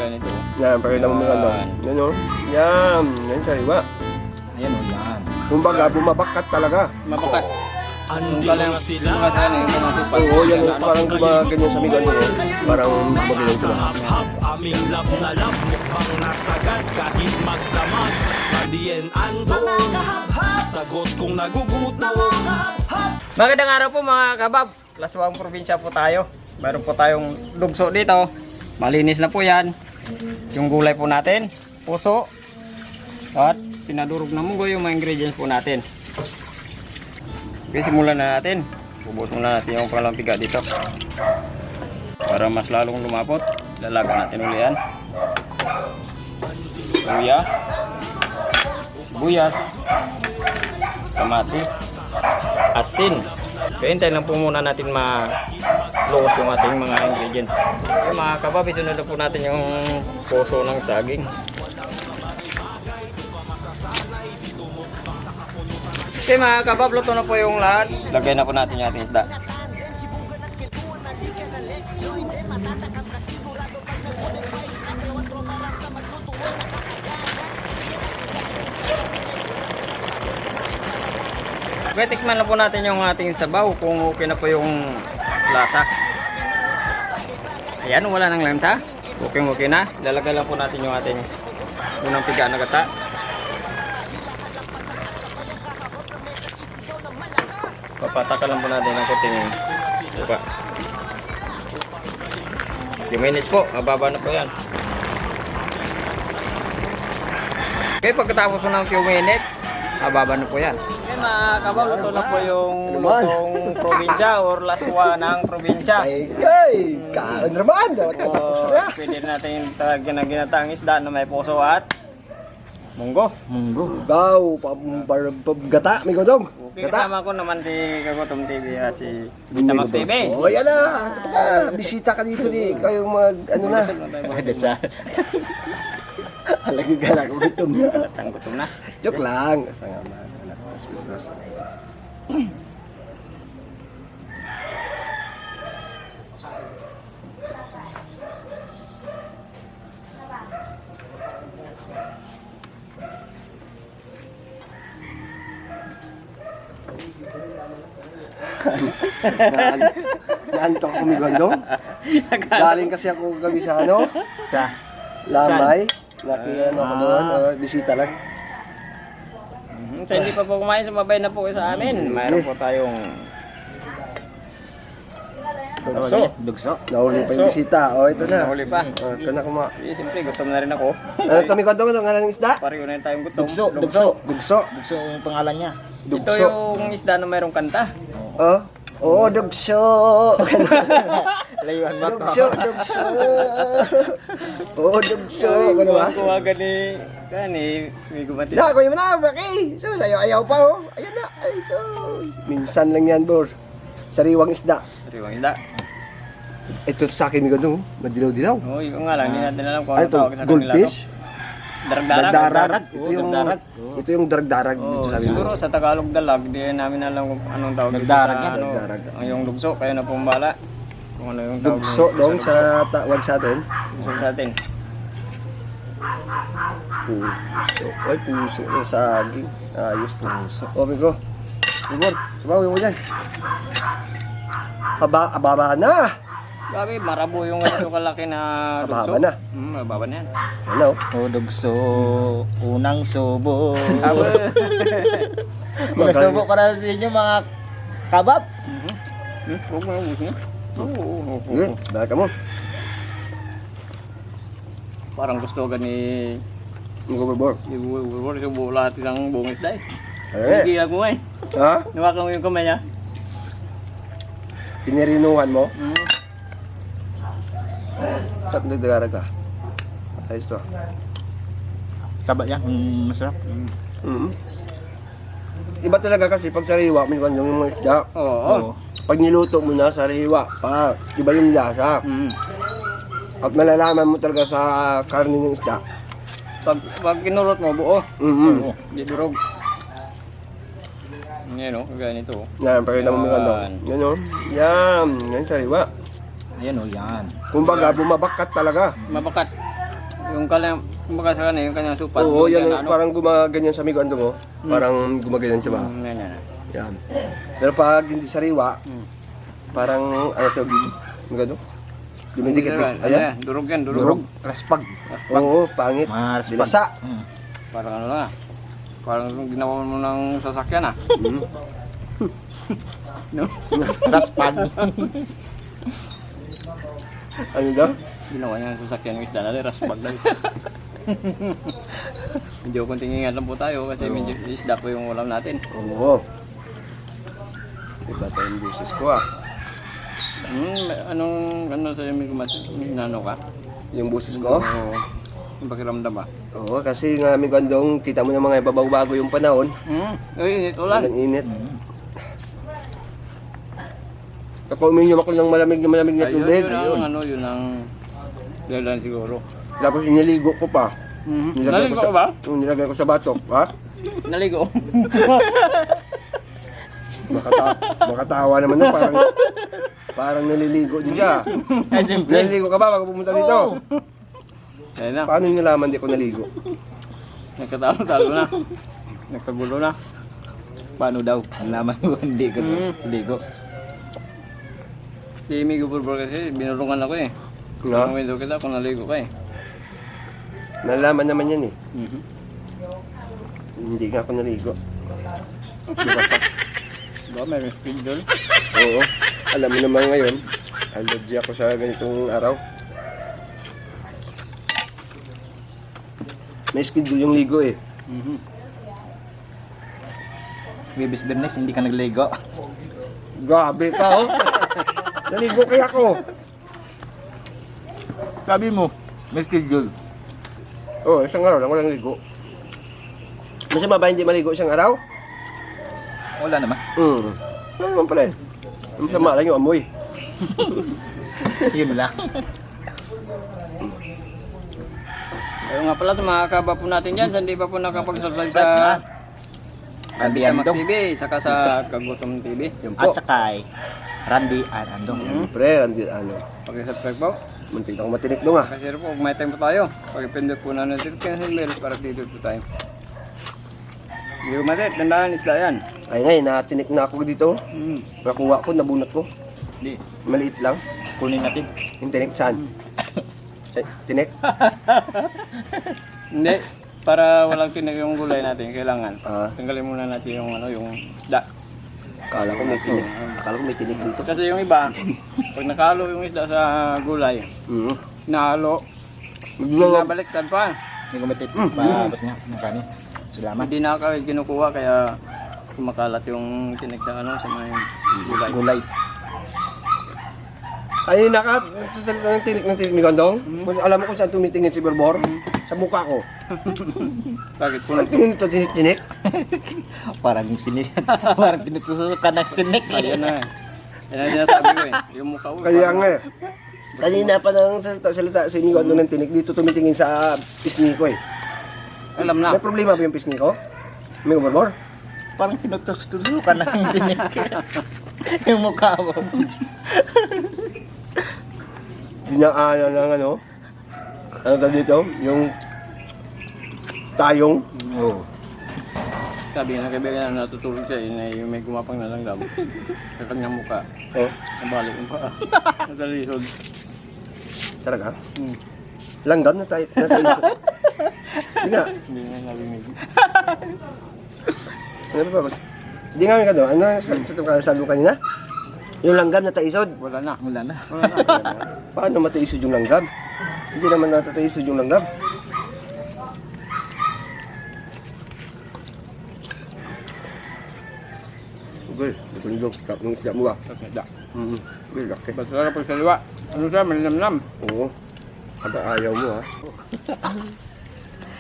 ganito. Yan, pakita mo mga ano. Yan o. Yan. Yan, sariwa. Ayan o, yan. Kumbaga, bumabakat talaga. Mabakat. Yung kalang sila. Oo, yan o. Parang gumaganyan sa migan o. Parang gumaganyan sila. Aming lab na lab mukhang nasagad kahit magdamag. Mandien andon sagot kong nagugutom. Magandang araw po mga kabab. Laswang probinsya po tayo. Meron po tayong lugso dito. Malinis na po yan. Yung gulay po natin, puso. At pinadurog na munggo yung mga ingredients po natin. Okay, simulan na natin. Bubot muna natin yung palampiga dito. Para mas lalong lumapot, lalagan natin uli yan. Luya, sibuyas, kamatis, asin. Kaya hintayin lang po muna natin ma-lose yung ating mga ingredients. Okay mga kabab, isunod na po natin yung puso ng saging. Okay mga kabab, luto na po yung lahat. Lagay na po natin yung ating isda. Okay, tikman na po natin yung ating sabaw kung okay na po yung lasa. Ayan, wala nang lansa. Okay na. Lalagay lang po natin yung ating unang piga na gata. Papatakan lang po natin ng kuting buka. 2 minutes po, mababa na po yan. Okay, pagkatapos po ng few minutes, mababa na po yan. Okay mga kabab, luto na po yung lutong probinsya or laswa ng probinsya. Ay, kaan naman. Dapat katapos na. Pwede natin tagyan ng ginataang isda na may puso at munggo. Gaw, gata, may godong. Okay, kasama ko naman si Kagutom TV at si Bitamax TV. Oh, yan na. Bisita ka dito di. Kayong mag, ano na. Desa. Alagay ka na, gutom na. Alatang gutom na. Joke lang. Basta nga man. Anak, hospital. Naantok kami gondong. Galing kasi ako gabi sa ano? Sa? Lamay. Ano ako doon. Bisita lang. So, hindi pa po kumain, sumabay na po kayo sa amin. Mayroon po tayong Dugso. Nahuli pa yung bisita. O, ito na. nahuli pa. Ito na kuma. Siyempre, gutom na rin ako. Kami gondong ito. Ngalan ng isda? Pareho na rin tayong gutom. Dugso. Dugso. Dugso yung pangalan niya. Ito Dugso. yung isda na mayroong kanta. Oh. Oh, dugso. Layuan mo to. Dugso, dugso. Oh, dugso. Ano ba? Kuwagan ni may gumatin. Na, kuya mo na, Baki. So, sayo-ayaw pa, oh. Ayan na. Ay, so. Minsan lang yan, bro. Sariwang isda. Sariwang isda. Ito sa akin, may ganun. Madilaw-dilaw. Oh, yung nga lang, hindi natin alam kung Ano ano ito? tawag sa kanila. Goldfish? Darag-darag. Darag-darag. Oo, darag-darag. Ito yung darag-darag dito Oh, sabi siguro mo. sa Tagalog dalag, di namin alam kung anong tawag dito Darag sa yan. ano, Darag. yung dugso, kayo na pong bala. Kung ano yung tawag Dugso dong sa tawag sa atin. dugso sa atin. Puso. Ay, puso ng saging. Ayos to. O, amigo. Ibor, sabaw yung mo dyan. Ababa na. Grabe, marabo yung ganito kalaki na dugso. Ababa na. Mababa na yan. Hello. O dugso. Unang subo. Aba. Unang subo ko na sa inyo mga kabab. Huwag mo na ubusin. Oo. Baka mo. Parang gusto ka ni Ibor. Subo lahat ng buong isda eh. Eh. Hindi ako eh. Ha? Nawakan mo yung kamay niya. Pinirinuhan mo? Saan nagdagara ka? Ayos to. Taba yan. Masarap. Iba talaga kasi pag sariwa, may kanyang yung mga isda. Oo. Pag niluto mo na sariwa, iba yung lasa. At malalaman mo talaga sa karne ng isda. Pag kinurot mo buo, Mm-hmm. di durog. Yan o, ganito. Yan, pakita mo mga ano. Yan o. Yan, yan sariwa. Ayan o, yan. Kumbaga, bumabakat talaga. Mabakat. Yung kanyang, kumbaga sa kanya, yung kanyang supat. Oo, yung yan, kanyang parang gumaganyan sa amigo andong, oh. Parang gumaganyan siya ba? Yan, yan. Yan. Pero pag hindi sariwa, parang, ano tawag dito? Ang gano? Dumidikit. Ayan. Durog yan, durog. Durog. Raspag. Oo, pangit. Mga raspag. Dilasa. Parang ano na. Parang ginawa mo ng sasakyan ah. Mm. No? Raspag. Ano daw? Ginawa niya ng sasakyan ng isda na raspag lang. Medyo konting ingat lang po tayo kasi medyo isda po yung ulam natin. Oo. Iba tayong busis ko ah. Ano sa'yo may nano ka? Yung busis ko? Oo. Yung pakiramdam ba? Oo, kasi nga amigo andong, kita mo ng mga ibabaw-bago yung panahon. Ay, init ulan. Walang init. Kapag uminom ako ng malamig na tubig, Yun ang dahilan siguro. tapos iniligo ko pa. Naligo ka ba? Nilagay ko sa batok, ha? Naligo. Makatawa naman nun, parang naliligo din siya. Ay, simple. Naliligo ka ba bago pumunta dito? Ayun na. Paano nalaman di ko naligo? Nagkatalo-talo na. Nagkagulo na. Paano daw? Ang laman ko, hindi ko. Hindi ko. Si Migo Burbor kasi binulungan ako eh. No? Kung window kita kung naligo ka eh. Nalaman naman yan eh. Hindi nga ako naligo. Ba, may schedule. Oo. Alam mo naman ngayon, allergy ako sa ganitong araw. May schedule yung ligo eh. Bibis Bernes, hindi ka nagligo. Grabe ka oh. Naligo kaya ako. Sabi mo, may schedule. Oo, isang araw lang, walang ligo. Masama ba hindi maligo isang araw? Wala naman. Ano naman pala eh. Masama lang yung amoy. Yun lang. Ayun nga pala, mga kaba po natin dyan. Hindi pa po nakapag-subscribe sa Randy Tamax Andong. TV, saka sa Kagutom TV. Yun At po. saka ay Randy Andong. Siyempre, ano, Pag-subscribe po. muntik ako matinik doon ah. Kasi po, kung may time po tayo, pag-pindot po na notification bell para dito po tayo. Hindi ko matit, dandahan isla yan. Ay ngayon, natinik na ako dito. Nakuha ko, nabunot ko. Hindi. Maliit lang. Kunin natin. Yung tinik saan? Sa tinik? Hindi, para walang tinig yung gulay natin, kailangan. Ah. Tanggalin muna natin yung yung isda. Akala ko may tinik. Akala ko may tinik dito. Kasi yung iba, pag nakalo yung isda sa gulay, nahalo, nabaliktad pa. Hindi ko matit. Ba't nga? Ang kanin. Salamat. Hindi na kami kinukuha kaya kumakalat yung tinig sa sa mga gulay. Gulay. Kanina ka, nagsasalita ng tinik ni Gondong. Kung alam mo kung saan tumitingin si Borbor? Sa mukha ko. Bakit po Ang tingin ito, tinik-tinik. Parang tinik. Parang tinutusukan ng tinik. Ayan na. Yan ang sinasabi ko eh. Yung mukha ko. Kaya nga eh. Kanina pa nang salita si Migo ng tinik, dito tumitingin sa pisngi ko eh. Alam na. May problema ba yung pisngi ko? Migo Borbor? Parang tinutusukan ng tinik. Yung mukha mo. Dinaanan lang ano? Ano tawag dito? Yung tayong. Oo. Sabi ng kaibigan na natutulog siya, yung may gumapang na lang daw. Sa kanyang mukha. Oh, Nabalik yung paa. Nagalisod. talaga? Langgam na tayo. Hindi nga. Hindi nga narinig. Ano ba? Hindi nga ka doon. Ano sabi mo kanina? Yung langgam na taisod. Wala na. Wala na. Paano mataisod yung langgam? Hindi naman natataisod yung langgam. Okay, ito nyo. Kap ng isda mo ba? Isda. Okay, laki. Basta ka pag saliwa. Ano siya? Malinamnam. Oo. Aba ayaw mo ha.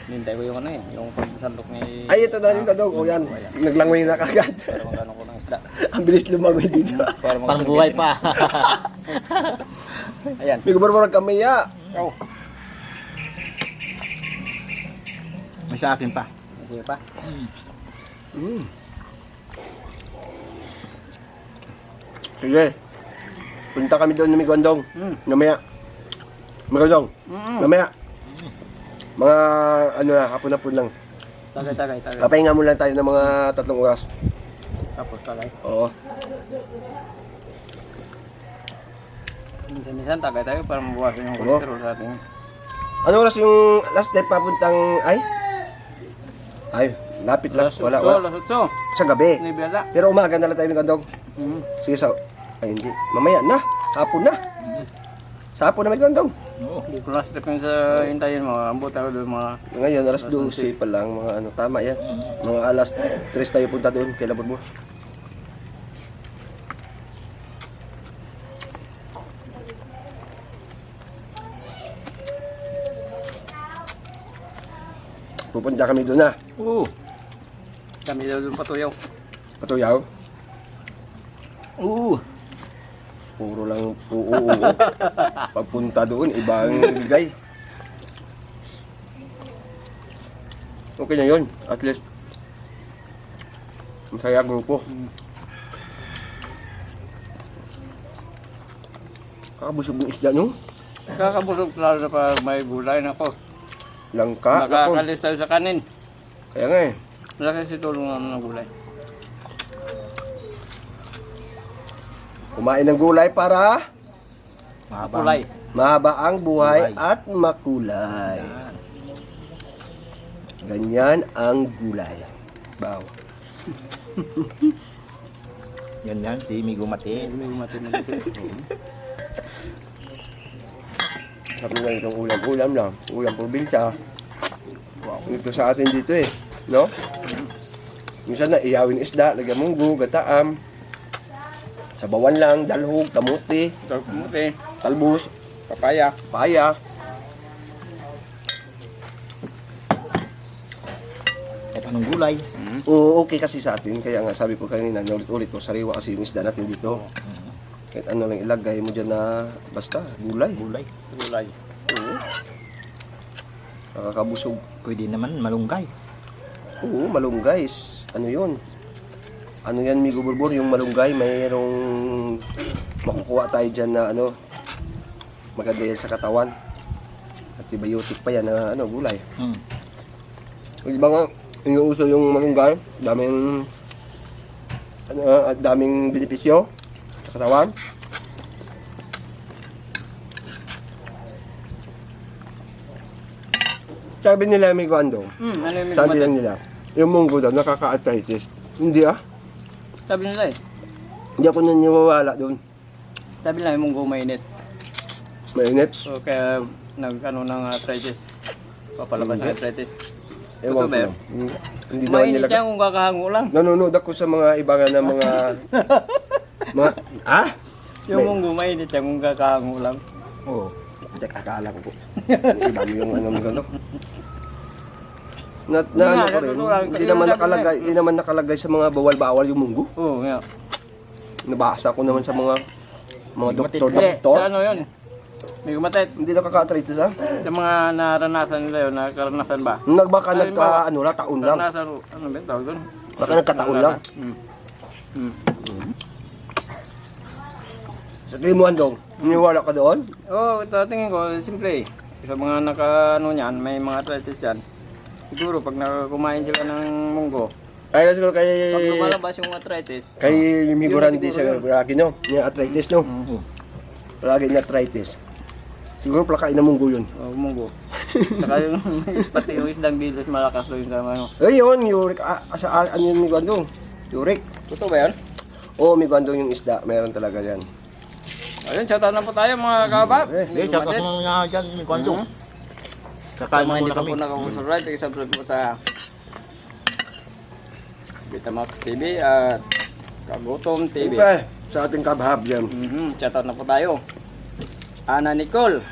Nintay ko yung yung pagsalok ni... Ay, ito daw yung kadog. O yan, naglangway na kagad. Para magkano ko ng isda. Ang bilis lumangway dito. Para Pang buhay pa. Ayan. May gubarbarag kami ya. Oh. May sa akin pa. Sige pa. Sige. Punta kami doon ni Migondong. Mamaya. Migondong. Mamaya. Mga ano na, hapon-hapon lang. Tagay. Papahinga mo lang tayo ng mga 3 oras. Tapos tagay. Oo. Minsan tagay tayo para mabawasan yung Oo. cholesterol sa ating. Ano oras yung last day papuntang ay, lapit lang. Wala. Alas 8. Sa gabi. Nibela. Pero umaga na lang tayo Migandong. Sige ay hindi. Mamaya na. Hapon na. Sa hapon na Migandong. Oo. Hindi ko na-strip yung sa hintayin mo. Ambot ako doon mga... Ngayon, alas 12 pa lang. Mga ano, tama yan. Mga alas 3 tayo punta doon kay Labor mo. Pupunta kami doon na. Oo. Kami daw doon patuyaw. Patuyaw. Oo. Puro lang oo. Pagpunta doon, ibang bigay. Okay na yun. At least, masaya grupo. Kakabusog ng isda nyo. Kakabusog lalo na pa may gulay na ko. Langka. Ako. Nakakalis tayo sa kanin. Kaya nga eh. Malaki si tulong naman ng gulay. Kumain ng gulay para Gulay. mahaba ang buhay at makulay. Ganyan ang gulay. Baw. Yan, si Migo Mati. May umatin na kasi. Sabi nga itong ulam-ulam lang. Ulam probinsya. Ito sa atin dito eh. No? Minsan na iyawin isda, lagyan munggo, gataam. Sabawan lang, dalhog, kamuti, Kamuti, talbos, papaya. paya. Kahit anong gulay. Oo, okay kasi sa atin. Kaya nga sabi ko kanina, ulit-ulit ko, sariwa kasi yung isda natin dito. Kahit ano lang ilagay mo dyan na basta, gulay. Gulay. Gulay. Oo. Nakakabusog. Pwede naman malunggay. Oo, malunggay. Ano yun? Ano yan, Migo Burbur? Yung malunggay, mayroong makukuha tayo dyan na ano, maganda yan sa katawan. Antibiotic pa yan na ano, gulay. Di ba nga, inuuso yung malunggay, daming daming benepisyo sa katawan. Sabi nila, Migo Andong, Ano yung may sabi lang umatin? nila, yung munggo daw, nakaka-arthritis. Hindi ah. Sabi nila eh. Hindi ako naniniwala doon. Sabi nila yung munggo mainit. Mainit. So kaya nag-ano ng arthritis. Papalabas ng arthritis. Ewan Totoo ko ba lang. Hindi naman Mainit nila. yan kung kakahango lang. Nanonood ako sa mga iba nga na mga... Yung munggo mainit yan kung kakahango lang. Oo. Hindi, kakaalam ko po. Yung iba mo yung ano mga gano'n. Na ano ko rin, hindi naman nakalagay sa mga bawal-bawal yung munggo. Oo, nga. Nabasa ko naman sa mga Hindi, doktor. sa ano yun? May gumatit. Hindi nakaka-arthritis ha. Sa mga naranasan nila yun, nakaranasan ba? Nagbaka Halimbawa, ano lang, taon lang. Naranasan, ano ba yung tawag doon? Baka nagkataon lang. Sa tingin mo, Andong, niniwala ka doon? Oo, ito tingin ko, simple eh. Sa mga ano niyan, may mga arthritis dyan. Siguro pag kumain sila ng munggo, Kaya siguro pag lumalabas yung arthritis, kay Migo Yun Randy sa siguro lagi no, yung arthritis no. Palagi niya arthritis. Siguro plakain na munggo yun. munggo. Saka yung pati yung isdang bilis malakas doon sa ano. Eh yun, uric, ano yun Migo Andong? Uric. Totoo ba yan? Oo, Migo Andong yung isda, meron talaga yan. Ayun, shoutout na po tayo mga kabab. Eh, sa kasunod nga dyan, Migo Andong. Kakain Kung muna hindi pa kami. po nakakasubscribe, i-subscribe po sa Betamax TV at Kagutom TV. Siyempre, sa ating kabhab yan. Shoutout na po tayo. Ana Nicole,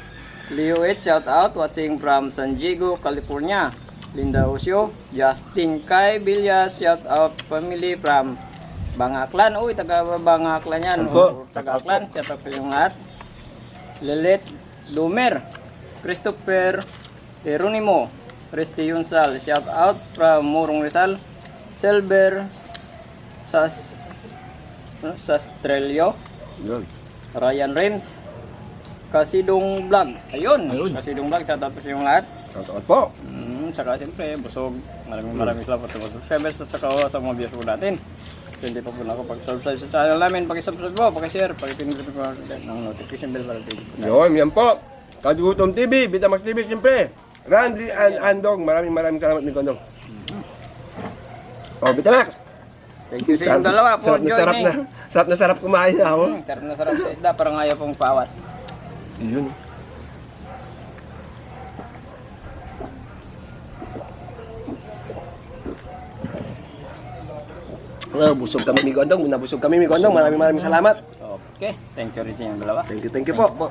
Leo H, shoutout, watching from San Diego, California. Linda Osio, Justin Kai Villas, shoutout, family from Bangaklan. Uy, taga Bangaklan yan. Opo. Taga-Aklan, shoutout po yung lahat. Lilet Lumer, Christopher Jeronimo, Resti Yunsal, shout out from Murong Rizal, Silver Sastrelio, Yun. Ryan Rems, Kasidong Vlog. Ayun, Ayun. Kasidong Vlog, shout out po sa yung lahat. Totoo po. Saka siyempre, busog. Maraming salamat sa mga subscribers at saka sa mga viewers po natin. Kung hindi pa po nakapag-subscribe sa channel namin, paki-subscribe po, paki-share, paki-pindutin po ng notification bell para din. Yan po. Kagutom TV, Bitamax TV, siyempre. Randy and Andong, maraming salamat ni Kondong. Oh, Bitamax. Thank you sa inyong dalawa for joining. Sarap na sarap kumain na ako. Sarap na sarap sa isda, parang ayaw pong pawat. Yun. Busog kami, Migo Andong. Nabusog kami, Migo Andong. Maraming salamat. Okay, thank you rin sa inyong dalawa. Thank you po.